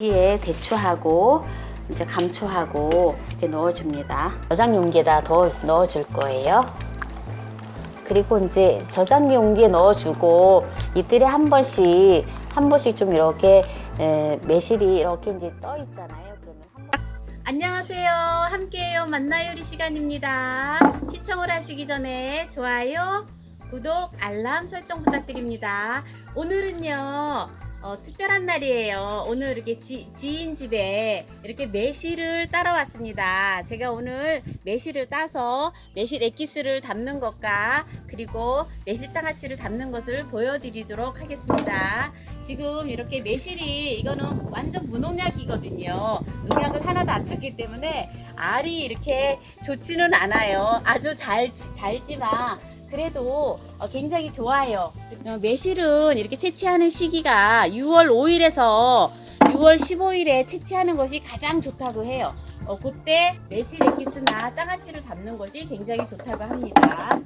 여기에 대추하고 이제 감초하고 이렇게 넣어줍니다. 저장 용기에다 더 넣어줄 거예요. 그리고 이제 저장 용기에 넣어주고 이틀에 한 번씩 좀 이렇게 매실이 이렇게 이제 떠 있잖아요. 그러면 안녕하세요. 함께해요 만나요리 시간입니다. 시청을 하시기 전에 좋아요, 구독, 알람 설정 부탁드립니다. 오늘은요. 특별한 날이에요. 오늘 이렇게 지인 집에 이렇게 매실을 따러 왔습니다. 제가 오늘 매실을 따서 매실 액기스를 담는 것과 그리고 매실 장아찌를 담는 것을 보여드리도록 하겠습니다. 지금 이렇게 매실이 이거는 완전 무농약이거든요. 농약을 하나도 안 쳤기 때문에 알이 이렇게 좋지는 않아요. 아주 잘지만 그래도 굉장히 좋아요. 매실은 이렇게 채취하는 시기가 6월 5일에서 6월 15일에 채취하는 것이 가장 좋다고 해요. 그때 매실 액기스나 장아찌를 담는 것이 굉장히 좋다고 합니다.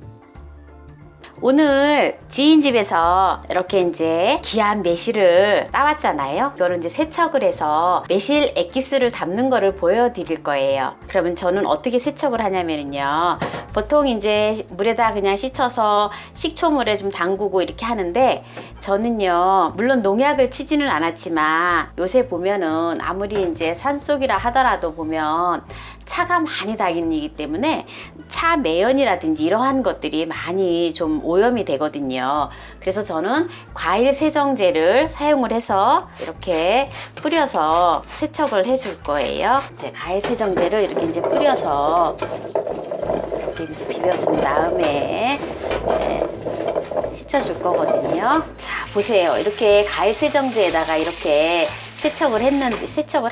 오늘 지인 집에서 이렇게 이제 귀한 매실을 따왔잖아요. 이거를 이제 세척을 해서 매실 액기스를 담는 거를 보여드릴 거예요. 그러면 저는 어떻게 세척을 하냐면요. 보통 이제 물에다 그냥 씻어서 식초물에 좀 담그고 이렇게 하는데 저는요, 물론 농약을 치지는 않았지만 요새 보면은 아무리 이제 산속이라 하더라도 보면 차가 많이 다니기 때문에 차 매연이라든지 이러한 것들이 많이 좀 오염이 되거든요. 그래서 저는 과일 세정제를 사용을 해서 이렇게 뿌려서 세척을 해줄 거예요. 이제 과일 세정제를 이렇게 이제 뿌려서 이렇게 이제 비벼준 다음에 씻어줄 거거든요. 자, 보세요. 이렇게 과일 세정제에다가 이렇게 세척을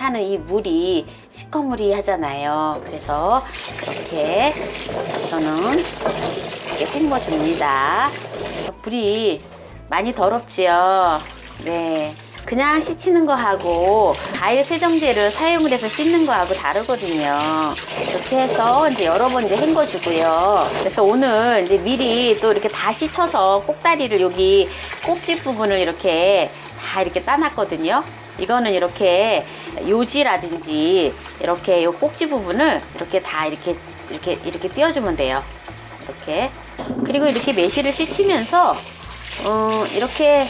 하는 이 물이 시커물이 하잖아요. 그래서 이렇게 저는 이렇게 헹궈줍니다. 불이 많이 더럽지요. 네. 그냥 씻는 거하고 과일 세정제를 사용을 해서 씻는 거하고 다르거든요. 이렇게 해서 이제 여러 번 이제 헹궈주고요. 그래서 오늘 이제 미리 또 이렇게 다 씻어서 꼭다리를 여기 꼭지 부분을 이렇게 다 이렇게 따놨거든요. 이거는 이렇게 요지라든지 이렇게 요 꼭지 부분을 이렇게 다 이렇게 띄워주면 돼요. 이렇게. 그리고 이렇게 매실을 씻으면서 이렇게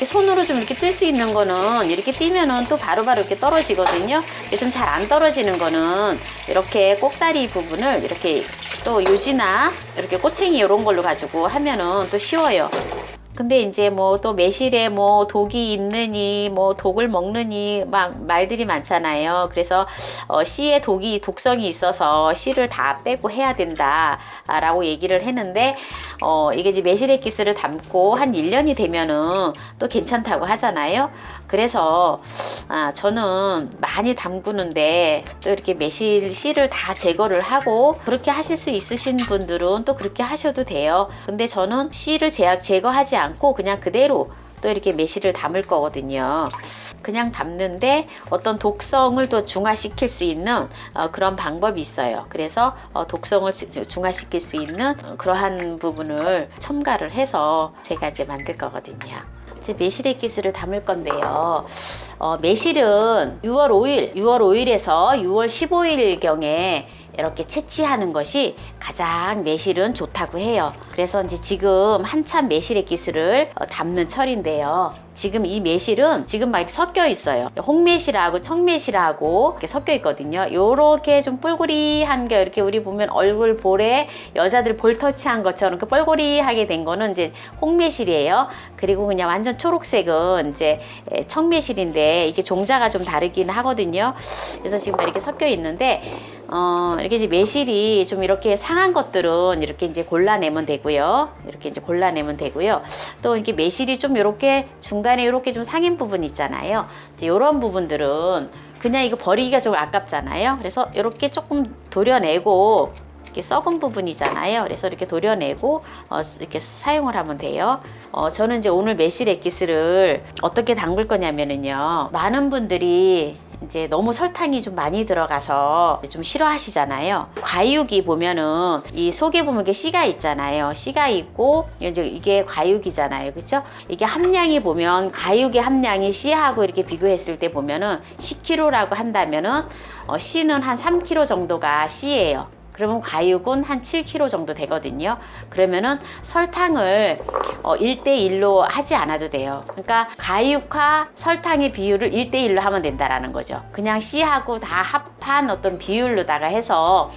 손으로 좀 이렇게 뜰 수 있는 거는 이렇게 띄면은 또 바로바로 이렇게 떨어지거든요. 좀 잘 안 떨어지는 거는 이렇게 꼭다리 부분을 이렇게 또 요지나 이렇게 꼬챙이 이런 걸로 가지고 하면은 또 쉬워요. 근데 이제 뭐 또 매실에 뭐 독이 있느니 뭐 독을 먹느니 막 말들이 많잖아요. 그래서 씨에 독성이 있어서 씨를 다 빼고 해야 된다라고 얘기를 했는데 이게 이제 매실 액기스를 담고 한 1년이 되면은 또 괜찮다고 하잖아요. 그래서 저는 많이 담그는데 또 이렇게 매실 씨를 다 제거를 하고 그렇게 하실 수 있으신 분들은 또 그렇게 하셔도 돼요. 근데 저는 씨를 제거하지 않고 그냥 그대로 또 이렇게 매실을 담을 거거든요. 그냥 담는데 어떤 독성을 또 중화시킬 수 있는 그런 방법이 있어요. 그래서 독성을 중화시킬 수 있는 그러한 부분을 첨가를 해서 제가 이제 만들 거거든요. 이제 매실 액기스를 담을 건데요. 매실은 6월 5일에서 6월 15일경에 이렇게 채취하는 것이 가장 매실은 좋다고 해요. 그래서 이제 지금 한참 매실 액기스를 담는 철인데요. 지금 이 매실은 지금 막 이렇게 섞여 있어요. 홍매실하고 청매실하고 이렇게 섞여 있거든요. 요렇게 좀 뿔구리한 게 이렇게 우리 보면 얼굴 볼에 여자들 볼 터치한 것처럼 그 뿔구리하게 된 거는 이제 홍매실이에요. 그리고 그냥 완전 초록색은 이제 청매실인데 이게 종자가 좀 다르긴 하거든요. 그래서 지금 이렇게 섞여 있는데 이렇게 이제 매실이 좀 이렇게 상한 것들은 이렇게 이제 골라내면 되고요. 이렇게 이제 골라내면 되고요. 또 이렇게 매실이 좀 이렇게 중간에 이렇게 좀 상인 부분 있잖아요. 이제 이런 부분들은 그냥 이거 버리기가 좀 아깝잖아요. 그래서 이렇게 조금 도려내고 이렇게 썩은 부분이잖아요. 그래서 이렇게 도려내고 이렇게 사용을 하면 돼요. 저는 이제 오늘 매실 액기스를 어떻게 담글 거냐면은요. 많은 분들이 이제 너무 설탕이 좀 많이 들어가서 좀 싫어하시잖아요. 과육이 보면은 이 속에 보면 이게 씨가 있잖아요. 씨가 있고 이제 이게 과육이잖아요. 그렇죠? 이게 함량이 보면 과육의 함량이 씨하고 이렇게 비교했을 때 보면은 10kg라고 한다면은 씨는 한 3kg 정도가 씨예요. 그러면 과육은 한 7kg 정도 되거든요. 그러면은 설탕을 1대1로 하지 않아도 돼요. 그러니까 과육과 설탕의 비율을 1대1로 하면 된다라는 거죠. 그냥 씨하고 다 합한 어떤 비율로다가 해서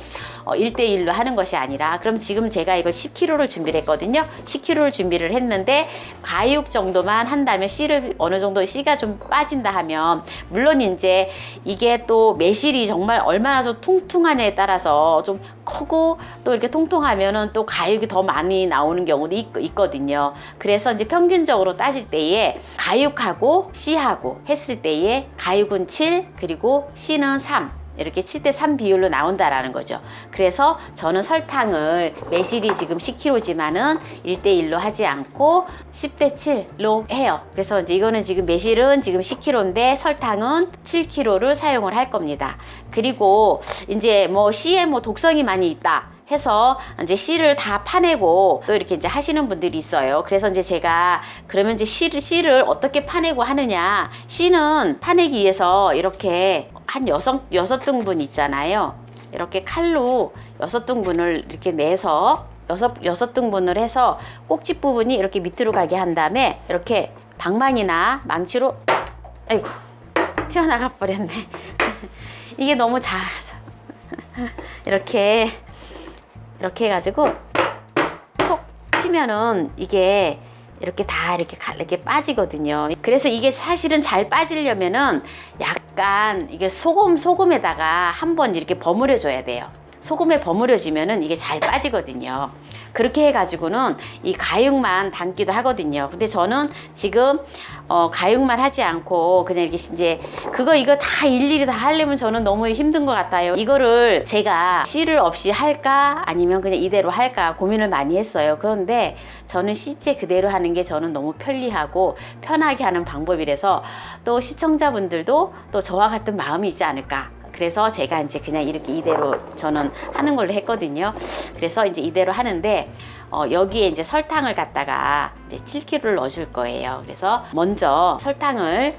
1대1로 하는 것이 아니라, 그럼 지금 제가 이걸 10kg를 준비를 했거든요. 10kg를 준비를 했는데 과육 정도만 한다면 씨를 어느 정도 씨가 좀 빠진다 하면, 물론 이제 이게 또 매실이 정말 얼마나 좀 퉁퉁하냐에 따라서 좀 크고 또 이렇게 통통하면은 또 과육이 더 많이 나오는 경우도 있거든요. 그래서 이제 평균적으로 따질 때에 과육하고 씨하고 했을 때에 과육은 7 그리고 씨는 3 이렇게 7대3 비율로 나온다라는 거죠. 그래서 저는 설탕을 매실이 지금 10kg지만은 1대1로 하지 않고 10대7로 해요. 그래서 이제 이거는 지금 매실은 지금 10kg인데 설탕은 7kg를 사용을 할 겁니다. 그리고 이제 뭐 씨에 뭐 독성이 많이 있다 해서 이제 씨를 다 파내고 또 이렇게 이제 하시는 분들이 있어요. 그래서 이제 제가 그러면 이제 씨를 어떻게 파내고 하느냐. 씨는 파내기 위해서 이렇게 한 6등분 있잖아요. 이렇게 칼로 6등분을 이렇게 내서 6등분을 해서 꼭지 부분이 이렇게 밑으로 가게 한 다음에 이렇게 방망이나 망치로, 아이고, 튀어나가 버렸네. 이게 너무 작아서. 이렇게 해가지고 톡 치면은 이게 이렇게 다 이렇게 빠지거든요. 그래서 이게 사실은 잘 빠지려면은 약간 이게 소금에다가 한번 이렇게 버무려 줘야 돼요. 소금에 버무려지면은 이게 잘 빠지거든요. 그렇게 해가지고는 이 가육만 담기도 하거든요. 근데 저는 지금 가육만 하지 않고 그냥 이렇게 이제 이거 다 일일이 다 하려면 저는 너무 힘든 것 같아요. 이거를 제가 씨를 없이 할까 아니면 그냥 이대로 할까 고민을 많이 했어요. 그런데 저는 씨째 그대로 하는 게 저는 너무 편리하고 편하게 하는 방법이라서 또 시청자분들도 또 저와 같은 마음이 있지 않을까. 그래서 제가 이제 그냥 이렇게 이대로 저는 하는 걸로 했거든요. 그래서 이제 이대로 하는데 여기에 이제 설탕을 갖다가 이제 7kg를 넣어줄 거예요. 그래서 먼저 설탕을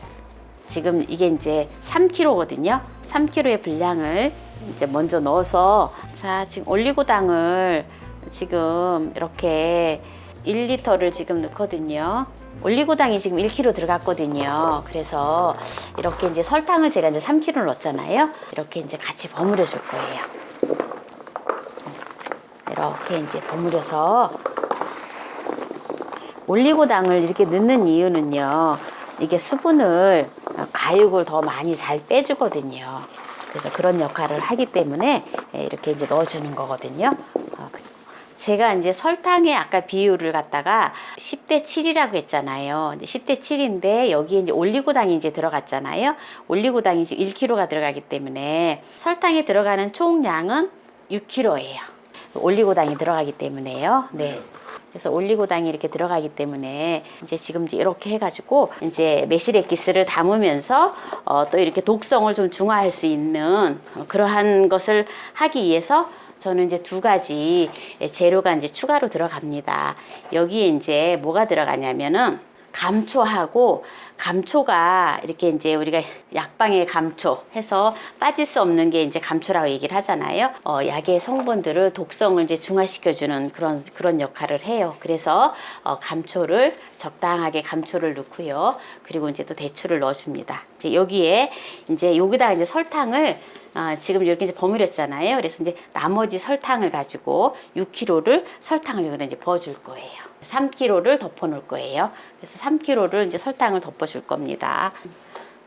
지금 이게 이제 3kg거든요. 3kg의 분량을 이제 먼저 넣어서, 자, 지금 올리고당을 지금 이렇게 1리터를 지금 넣거든요. 올리고당이 지금 1kg 들어갔거든요. 그래서 이렇게 이제 설탕을 제가 이제 3kg를 넣었잖아요. 이렇게 이제 같이 버무려 줄 거예요. 이렇게 이제 버무려서, 올리고당을 이렇게 넣는 이유는요, 이게 수분을, 가육을 더 많이 잘 빼주거든요. 그래서 그런 역할을 하기 때문에 이렇게 이제 넣어주는 거거든요. 제가 이제 설탕의 아까 비율을 갖다가 10대7이라고 했잖아요. 10대7인데 여기에 이제 올리고당이 이제 들어갔잖아요. 올리고당이 지금 1kg가 들어가기 때문에 설탕이 들어가는 총량은 6kg예요. 올리고당이 들어가기 때문에요. 네. 그래서 올리고당이 이렇게 들어가기 때문에 이제 지금 이렇게 해가지고 이제 매실 액기스를 담으면서 또 이렇게 독성을 좀 중화할 수 있는 그러한 것을 하기 위해서 저는 이제 2가지 재료가 이제 추가로 들어갑니다. 여기에 이제 뭐가 들어가냐면은 감초하고, 감초가 이렇게 이제 우리가 약방의 감초 해서 빠질 수 없는 게 이제 감초라고 얘기를 하잖아요. 약의 성분들을 독성을 이제 중화시켜주는 그런 역할을 해요. 그래서 감초를 적당하게 감초를 넣고요. 그리고 이제 또 대추를 넣어줍니다. 이제 여기다가 이제 설탕을 지금 이렇게 이제 버무렸잖아요. 그래서 이제 나머지 설탕을 가지고 6kg를 설탕을 여기다 이제 부어줄 거예요. 3kg를 덮어 놓을 거예요. 그래서 3kg를 이제 설탕을 덮어 줄 겁니다.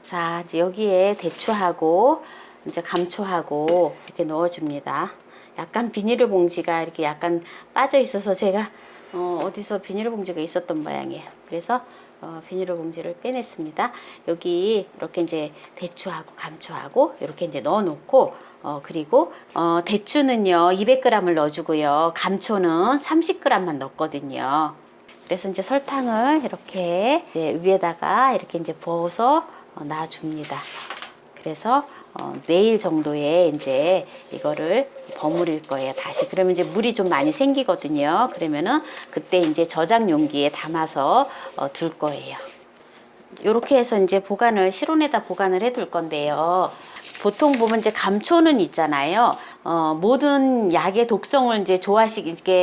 자, 이제 여기에 대추하고 이제 감초하고 이렇게 넣어 줍니다. 약간 비닐봉지가 이렇게 약간 빠져 있어서 제가 어디서 비닐봉지가 있었던 모양이에요. 그래서 비닐봉지를 빼냈습니다. 여기 이렇게 이제 대추하고 감초하고 이렇게 이제 넣어 놓고, 그리고 대추는요 200g을 넣어주고요, 감초는 30g만 넣거든요. 그래서 이제 설탕을 이렇게 위에다가 이렇게 이제 부어서 놔줍니다. 그래서 내일 정도에 이제 이거를 버무릴 거예요. 다시. 그러면 이제 물이 좀 많이 생기거든요. 그러면은 그때 이제 저장 용기에 담아서 둘 거예요. 이렇게 해서 이제 실온에다 보관을 해 둘 건데요. 보통 보면 이제 감초는 있잖아요. 모든 약의 독성을 이제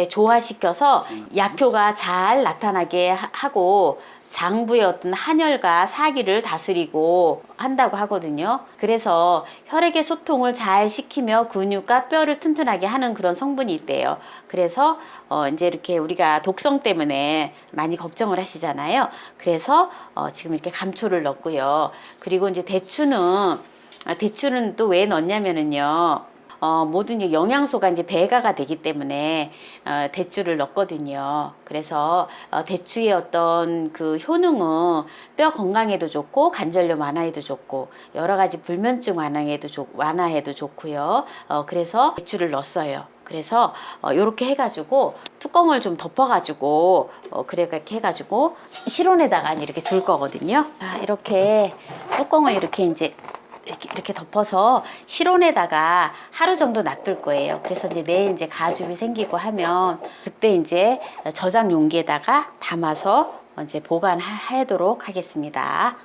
조화시켜서 약효가 잘 나타나게 하고 장부의 어떤 한혈과 사기를 다스리고 한다고 하거든요. 그래서 혈액의 소통을 잘 시키며 근육과 뼈를 튼튼하게 하는 그런 성분이 있대요. 그래서 이제 이렇게 우리가 독성 때문에 많이 걱정을 하시잖아요. 그래서 지금 이렇게 감초를 넣고요. 그리고 이제 대추는 또 왜 넣냐면은요. 모든 영양소가 이제 배가가 되기 때문에 대추를 넣거든요. 그래서 대추의 어떤 그 효능은 뼈 건강에도 좋고 관절염 완화에도 좋고 여러 가지 불면증 완화에도 좋고요. 그래서 대추를 넣었어요. 그래서 요렇게 해가지고 뚜껑을 좀 덮어가지고 그렇게 해가지고 실온에다가 이렇게 둘 거거든요. 이렇게 뚜껑을 이렇게 덮어서 실온에다가 하루 정도 놔둘 거예요. 그래서 이제 내일 이제 가죽이 생기고 하면 그때 이제 저장 용기에다가 담아서 이제 보관하도록 하겠습니다.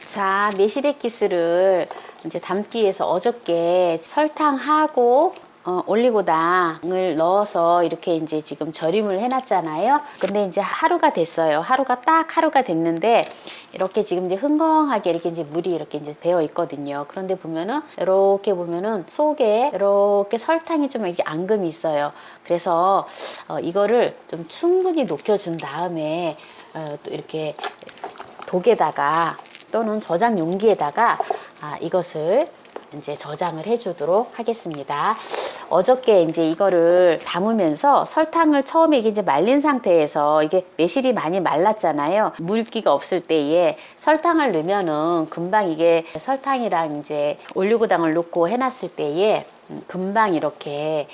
자, 매실액기스를 이제 담기 위해서 어저께 설탕하고 올리고당을 넣어서 이렇게 이제 지금 절임을 해놨잖아요. 근데 이제 하루가 됐어요. 하루가 됐는데 이렇게 지금 이제 흥건하게 이렇게 이제 물이 이렇게 이제 되어 있거든요. 그런데 보면은 이렇게 보면은 속에 이렇게 설탕이 좀 이렇게 앙금이 있어요. 그래서 이거를 좀 충분히 녹여준 다음에 또 이렇게 독에다가 또는 저장 용기에다가 이것을 이제 저장을 해주도록 하겠습니다. 어저께 이제 이거를 담으면서 설탕을 처음에 이제 말린 상태에서 이게 매실이 많이 말랐잖아요. 물기가 없을 때에 설탕을 넣으면은 금방 이게 설탕이랑 이제 올리고당을 넣고 해놨을 때에 금방 이렇게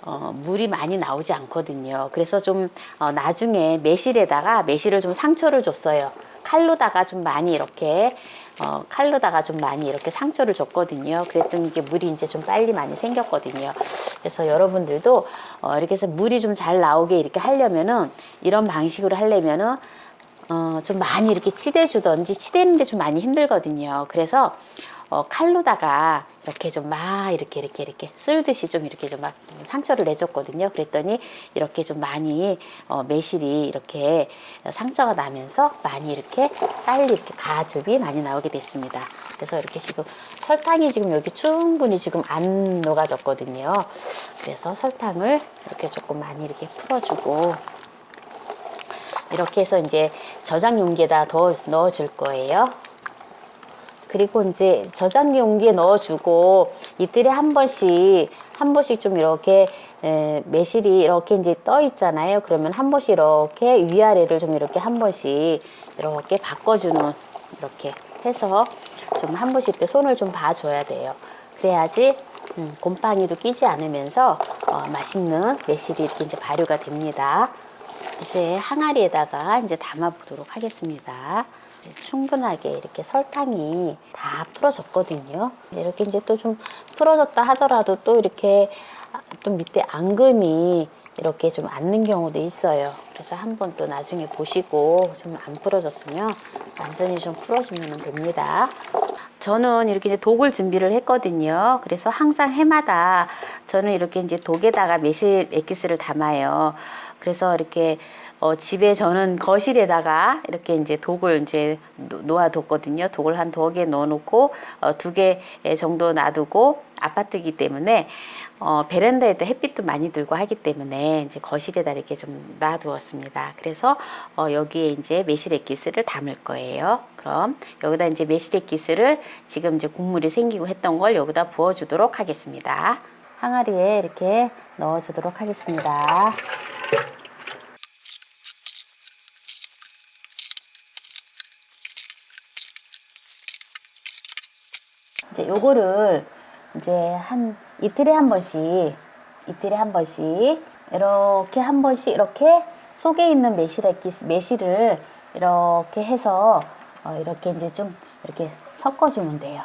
물이 많이 나오지 않거든요. 그래서 좀 나중에 매실을 좀 상처를 줬어요. 칼로다가 좀 많이 이렇게 상처를 줬거든요. 그랬더니 이게 물이 이제 좀 빨리 많이 생겼거든요. 그래서 여러분들도 이렇게 해서 물이 좀 잘 나오게 이렇게 하려면은 이런 방식으로 하려면은 좀 많이 이렇게 치대주던지 치대는데 좀 많이 힘들거든요. 그래서 칼로다가 이렇게 좀 막 이렇게 쓸듯이 좀 이렇게 좀 막 상처를 내줬거든요. 그랬더니 이렇게 좀 많이 매실이 이렇게 상처가 나면서 많이 이렇게 빨리 이렇게 가즙이 많이 나오게 됐습니다. 그래서 이렇게 지금 설탕이 지금 여기 충분히 지금 안 녹아졌거든요. 그래서 설탕을 이렇게 조금 많이 이렇게 풀어주고 이렇게 해서 이제 저장 용기에다 넣어줄 거예요. 그리고 이제 저장 용기에 넣어주고 이틀에 한 번씩 좀 이렇게 매실이 이렇게 이제 떠 있잖아요. 그러면 한 번씩 이렇게 위아래를 좀 이렇게 한 번씩 이렇게 바꿔주는 이렇게 해서 좀 한 번씩 때 손을 좀 봐줘야 돼요. 그래야지 곰팡이도 끼지 않으면서 맛있는 매실이 이렇게 이제 발효가 됩니다. 이제 항아리에다가 이제 담아 보도록 하겠습니다. 충분하게 이렇게 설탕이 다 풀어졌거든요. 이렇게 이제 또 좀 풀어졌다 하더라도 또 이렇게 또 밑에 앙금이 이렇게 좀 앉는 경우도 있어요. 그래서 한번 또 나중에 보시고 좀 안 풀어졌으면 완전히 좀 풀어주면 됩니다. 저는 이렇게 이제 독을 준비를 했거든요. 그래서 항상 해마다 저는 이렇게 이제 독에다가 매실 액기스를 담아요. 그래서 이렇게 집에 저는 거실에다가 이렇게 이제 독을 이제 놓아뒀거든요. 독을 한 2개 넣어놓고 2개 정도 놔두고 아파트이기 때문에 베란다에도 햇빛도 많이 들고 하기 때문에 이제 거실에다 이렇게 좀 놔두었습니다. 그래서 여기에 이제 매실액기스를 담을 거예요. 그럼 여기다 이제 매실액기스를 지금 이제 국물이 생기고 했던 걸 여기다 부어주도록 하겠습니다. 항아리에 이렇게 넣어주도록 하겠습니다. 이제 요거를 이제 한 이틀에 한 번씩 이렇게 한 번씩 이렇게 속에 있는 매실을 이렇게 해서 이렇게 이제 좀 이렇게 섞어주면 돼요.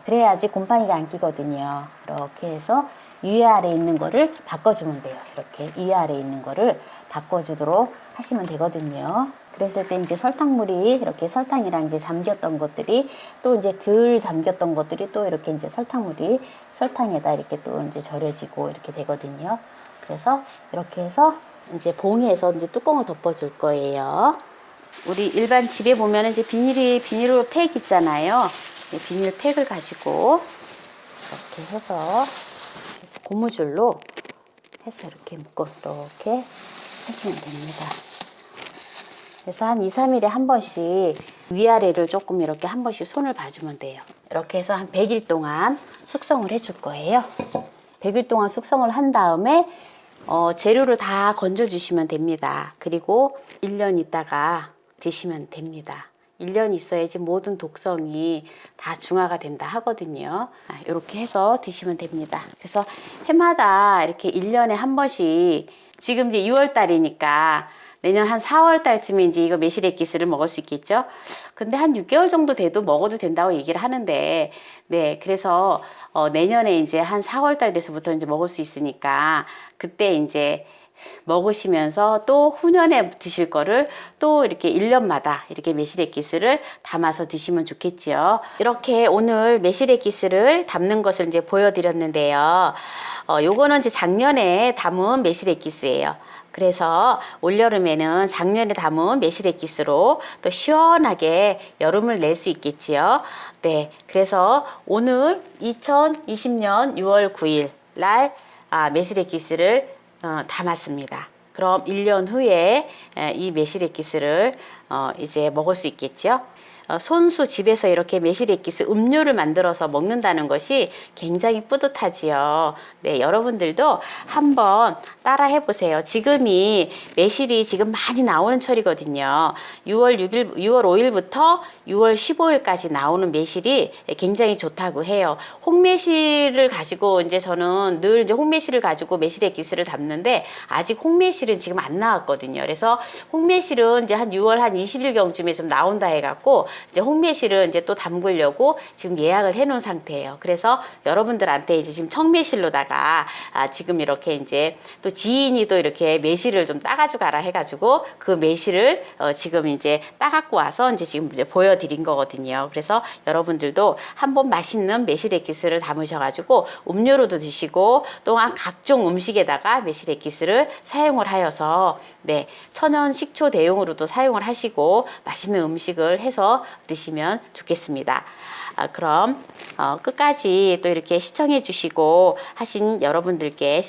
그래야지 곰팡이가 안 끼거든요. 이렇게 해서 위아래 있는 거를 바꿔주면 돼요. 이렇게 위아래 있는 거를 바꿔주도록 하시면 되거든요. 그랬을 때 이제 설탕물이 이렇게 설탕이랑 이제 잠겼던 것들이 또 이제 덜 잠겼던 것들이 또 이렇게 이제 설탕에다 이렇게 또 이제 절여지고 이렇게 되거든요. 그래서 이렇게 해서 이제 봉에서 이제 뚜껑을 덮어줄 거예요. 우리 일반 집에 보면 이제 비닐로 팩 있잖아요. 비닐 팩을 가지고 이렇게 해서 고무줄로 해서 이렇게 묶고 이렇게 해주면 됩니다. 그래서 한 2, 3일에 한 번씩 위아래를 조금 이렇게 한 번씩 손을 봐주면 돼요. 이렇게 해서 한 100일 동안 숙성을 해줄 거예요. 100일 동안 숙성을 한 다음에 재료를 다 건져주시면 됩니다. 그리고 1년 있다가 드시면 됩니다. 1년 있어야지 모든 독성이 다 중화가 된다 하거든요. 이렇게 해서 드시면 됩니다. 그래서 해마다 이렇게 1년에 한 번씩, 지금 이제 6월 달이니까 내년 한 4월 달쯤에 이제 이거 매실액기스를 먹을 수 있겠죠. 근데 한 6개월 정도 돼도 먹어도 된다고 얘기를 하는데, 네, 그래서 내년에 이제 한 4월 달 돼서부터 이제 먹을 수 있으니까 그때 이제 먹으시면서 또 후년에 드실 거를 또 이렇게 1년마다 이렇게 매실액기스를 담아서 드시면 좋겠지요. 이렇게 오늘 매실액기스를 담는 것을 이제 보여드렸는데요. 요거는 이제 작년에 담은 매실액기스예요. 그래서 올여름에는 작년에 담은 매실액기스로 또 시원하게 여름을 낼 수 있겠지요. 네, 그래서 오늘 2020년 6월 9일 날 매실액기스를 담았습니다. 그럼 1년 후에 이 매실액기스를 이제 먹을 수 있겠죠. 손수 집에서 이렇게 매실액기스 음료를 만들어서 먹는다는 것이 굉장히 뿌듯하지요. 네, 여러분들도 한번 따라 해보세요. 지금이 매실이 지금 많이 나오는 철이거든요. 6월 5일부터 6월 15일까지 나오는 매실이 굉장히 좋다고 해요. 홍매실을 가지고 이제 저는 늘 이제 홍매실을 가지고 매실액기스를 담는데 아직 홍매실은 지금 안 나왔거든요. 그래서 홍매실은 이제 한 6월 한 20일경쯤에 좀 나온다 해갖고 이제 홍매실을 이제 또 담그려고 지금 예약을 해 놓은 상태예요. 그래서 여러분들한테 이제 지금 청매실로다가 지금 이렇게 이제 또 지인이 또 이렇게 매실을 좀 따가지고 가라 해가지고 그 매실을 지금 이제 따갖고 와서 이제 지금 이제 보여드린 거거든요. 그래서 여러분들도 한번 맛있는 매실액기스를 담으셔가지고 음료로도 드시고 또한 각종 음식에다가 매실액기스를 사용을 하여서 네, 천연 식초 대용으로도 사용을 하시고 맛있는 음식을 해서 드시면 좋겠습니다. 그럼 끝까지 또 이렇게 시청해 주시고 하신 여러분들께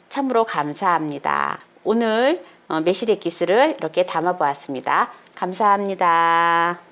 참으로 감사합니다. 오늘 매실액기스를 이렇게 담아 보았습니다. 감사합니다.